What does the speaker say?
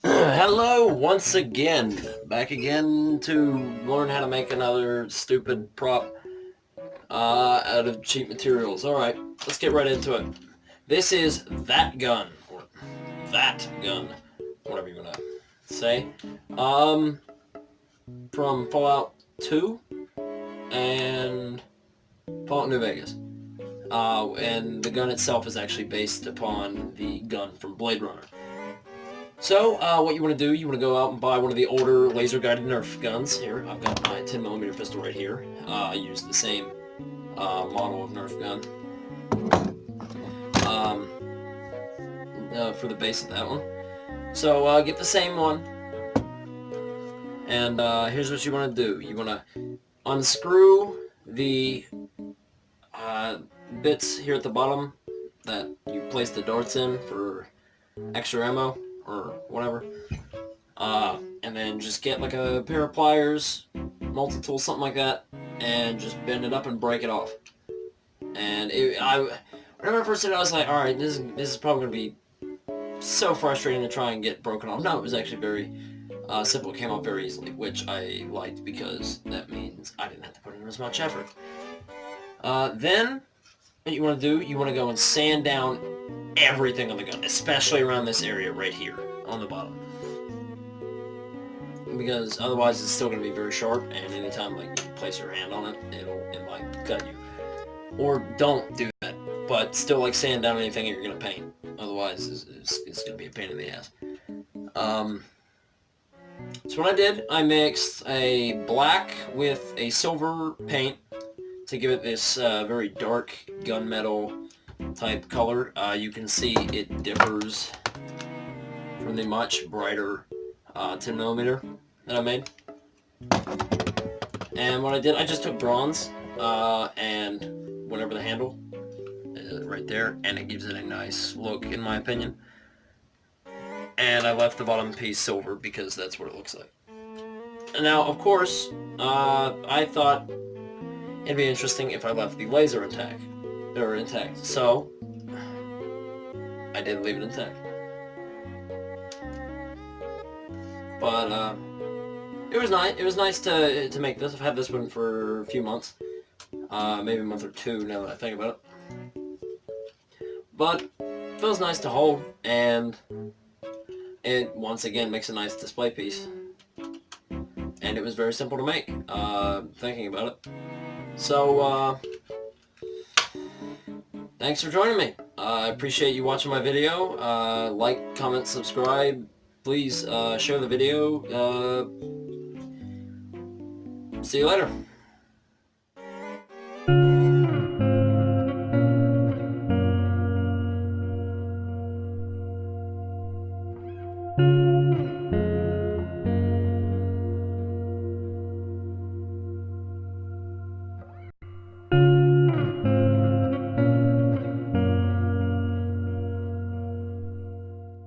Hello once again, back again to learn how to make another stupid prop out of cheap materials. Alright, let's get right into it. This is that gun, or that gun, whatever you want to say, from Fallout 2 and Fallout New Vegas. And the gun itself is actually based upon the gun from Blade Runner. So, what you want to do, you want to go out and buy one of the older laser-guided Nerf guns. Here, I've got my 10mm pistol right here. I use the same model of Nerf gun for the base of that one. So, get the same one. And here's what you want to do. You want to unscrew the bits here at the bottom that you place the darts in for extra ammo or whatever, and then just get like a pair of pliers, multi-tool, something like that, and just bend it up and break it off. And whenever I first did it, I was like, alright, this is probably going to be so frustrating to try and get broken off. No, it was actually very simple. It came off very easily, which I liked because that means I didn't have to put in as much effort. Then, what you want to do, you want to go and sand down everything on the gun, especially around this area right here on the bottom, because otherwise it's still going to be very sharp, and anytime like you place your hand on it, it might cut you. Or don't do that, but still like sand down anything you're going to paint, otherwise it's going to be a pain in the ass. So what I did, I mixed a black with a silver paint to give it this very dark gunmetal type color. You can see it differs from the much brighter 10mm that I made. And what I did, I just took bronze and went over the handle right there, and it gives it a nice look in my opinion. And I left the bottom piece silver because that's what it looks like. And now, of course, I thought it'd be interesting if I left the laser intact. So I did leave it intact. But it was nice. It was nice to make this. I've had this one for a few months, maybe a month or two now that I think about it. But it feels nice to hold, and it once again makes a nice display piece. And it was very simple to make. Thinking about it. So thanks for joining me. I appreciate you watching my video. Like, comment, subscribe. Please share the video. See you later.